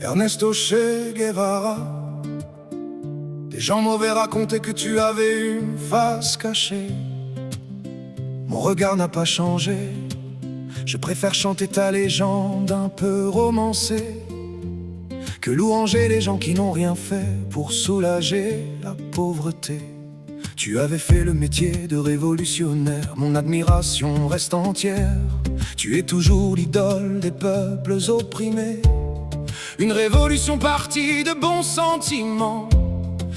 Ernesto Che Guevara. Des gens mauvais racontaient que tu avais une face cachée. Mon regard n'a pas changé. Je préfère chanter ta légende un peu romancée que louanger les gens qui n'ont rien fait pour soulager la pauvreté. Tu avais fait le métier de révolutionnaire, mon admiration reste entière. Tu es toujours l'idole des peuples opprimés. Une révolution partie de bons sentiments.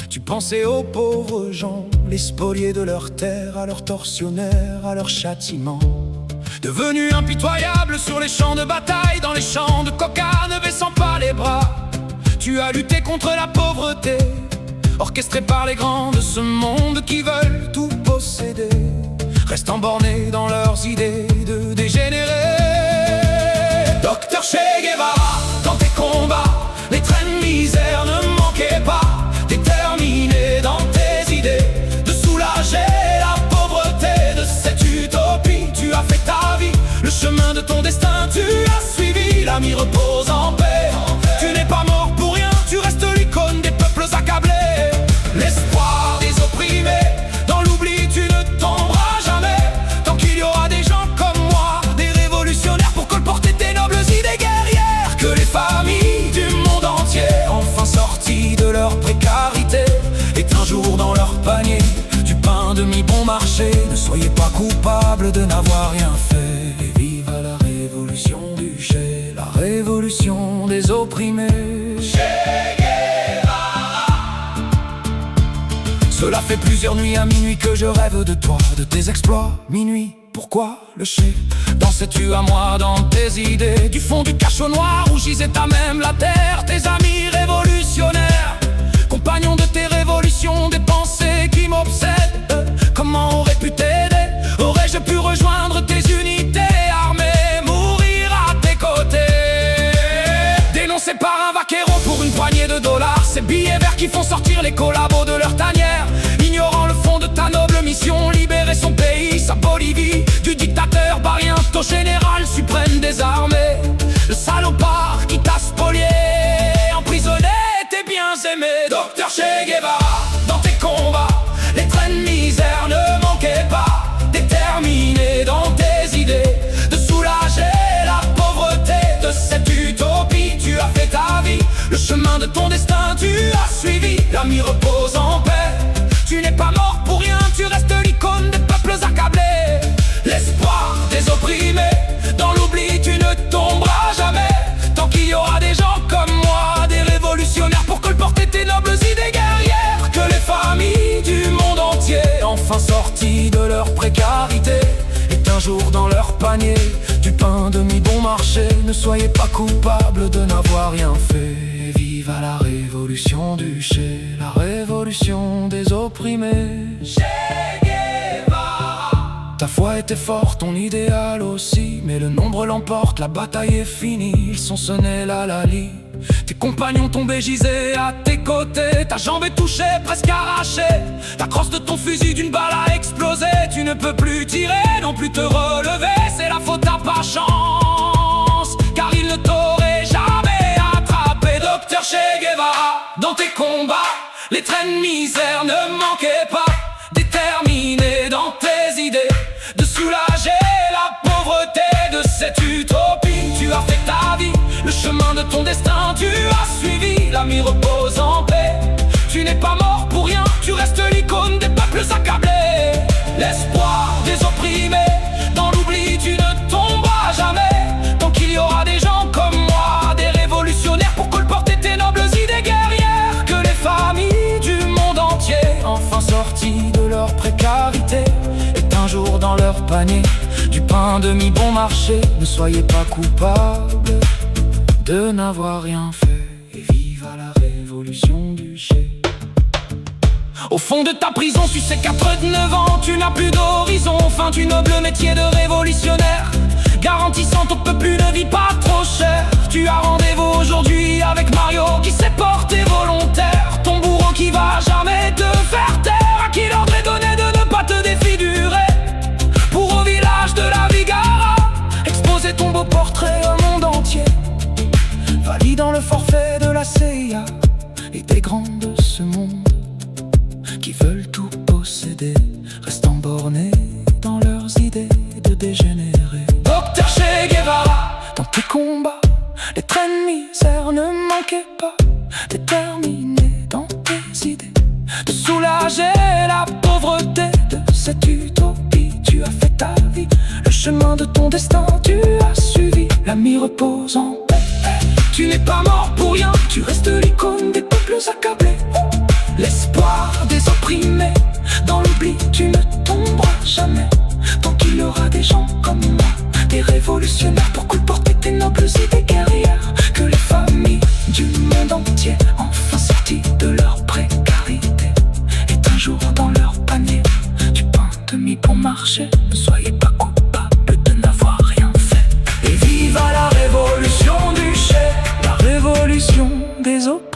Tu pensais aux pauvres gens, les spoliés de leurs terres, à leurs tortionnaires, à leurs châtiments. Devenu impitoyable sur les champs de bataille, dans les champs de coca, ne baissant pas les bras. Tu as lutté contre la pauvreté, orchestrée par les grands de ce monde qui veulent tout posséder, restant bornés dans leurs idées de dégénérés. Docteur Che Guevara, dans tes combats, les traînes misères ne manquaient pas. Déterminé dans tes idées de soulager la pauvreté de cette utopie, tu as fait ta vie, le chemin de ton destin tu as suivi. L'ami repose en paix, tu n'es pas mort pour rien, tu restes l'icône des peuples accablés. L'espoir des opprimés, dans l'oubli tu ne tomberas jamais. Tant qu'il y aura des gens comme moi, des révolutionnaires pour colporter tes nobles idées guerrières. Que les familles du monde entier, enfin sorties de leur précarité, aient un jour dans leur panier du pain de mi-bon marché. Ne soyez pas coupables de n'avoir rien fait. Et vive à la révolution du Che, la révolution des opprimés. Che Guevara. Cela fait plusieurs nuits à minuit que je rêve de toi, de tes exploits. Minuit, pourquoi le Che? Dansais-tu à moi dans tes idées? Du fond du cachot noir où gisait à même la terre, tes amis révolutionnaires, compagnons de tes révolutions, des pensées qui m'obsèdent. Comment aurais pu t'aider? Aurais-je pu rejoindre tes unités armées, mourir à tes côtés? Dénoncé par un vaquero pour une poignée de dollars, ces billets verts qui font sortir les collabos de leur tanière, ignorant le fond de ta noble mission, libérer son pays, sa Bolivie, du dictateur Barrientos, général suprême des armées. Le salopard qui t'a spolié, emprisonné tes biens aimés. Docteur Che Guevara, dans tes combats, les traînes misères ne manquaient pas. Déterminé dans tes idées de soulager la pauvreté de cette utopie, tu as fait ta vie, le chemin de ton destin tu as suivi. L'ami repose en paix, tu n'es pas mort pour rien, tu restes l'icône des peuples accablés. L'espoir des opprimés, dans l'oubli tu ne tomberas jamais. Tant qu'il y aura des gens comme moi, des révolutionnaires pour colporter tes nobles idées guerrières. Que les familles du monde entier, enfin sorties de leur précarité, aient un jour dans leur panier du pain de mi-bon marché. Ne soyez pas coupables de n'avoir rien fait. Vive à la révolution du Che, la révolution des opprimés. Che Guevara. Ta foi était forte, ton idéal aussi, mais le nombre l'emporte, la bataille est finie. Ils sont sonnés la lali, tes compagnons tombés gisaient à tes côtés. Ta jambe est touchée, presque arrachée, la crosse de ton fusil d'une balle a explosé. Tu ne peux plus tirer, non plus te relever, c'est la faute à pas chance, car il ne t'aurait jamais attrapé. Docteur Che Guevara, dans tes combats, les traînes misères ne manquaient pas. Déterminé dans tes idées de soulager la pauvreté de cette utopie, tu as fait ta vie, le chemin de ton destin tu as suivi. L'ami repose en paix, tu n'es pas mort pour rien, tu restes l'icône des peuples accablés. L'espoir des opprimés, dans l'oubli tu ne tomberas jamais. Tant qu'il y aura des gens comme moi, des révolutionnaires pour colporter tes nobles idées guerrières. Que les familles du monde entier, enfin sorties de leur précarité, aient un jour dans leur panier du pain de mi-bon marché. Ne soyez pas coupables de n'avoir rien fait. Et vive à la révolution du Che. Au fond de ta prison, sur ces 49 ans, tu n'as plus d'horizon. Fin du noble métier de révolutionnaire, garantissant ton peuple une vie pas trop chère. Tu as rendez-vous aujourd'hui avec Mario qui s'est porté volontaire, ton bourreau qui va jamais te faire taire, à qui l'ordre est donné de ne pas te défigurer. Pour au village de la Vigara, exposer ton beau portrait au monde entier. Valide vis dans le forfait de la CIA et des grands de ce monde qui veulent tout posséder, restant bornés dans leurs idées de dégénérer. Docteur Che Guevara, dans tes combats, les trains de misère ne manquaient pas, déterminés dans tes idées de soulager la pauvreté de cette utopie. Tu as fait ta vie, le chemin de ton destin tu as suivi. L'ami repose en paix, tu n'es pas mort pour rien, tu restes l'icône des peuples accablés, l'espoir des opprimés. Dans l'oubli tu ne tomberas jamais, tant qu'il y aura des gens comme moi, des révolutionnaires pour colporter tes nobles idées guerrières. Que les familles du monde entier, enfin sorties de leur précarité, aient un jour dans leur panier du pain demi bon marché. Ne soyez pas coupables de n'avoir rien fait. Et vive à la révolution du Che, la révolution des opinions.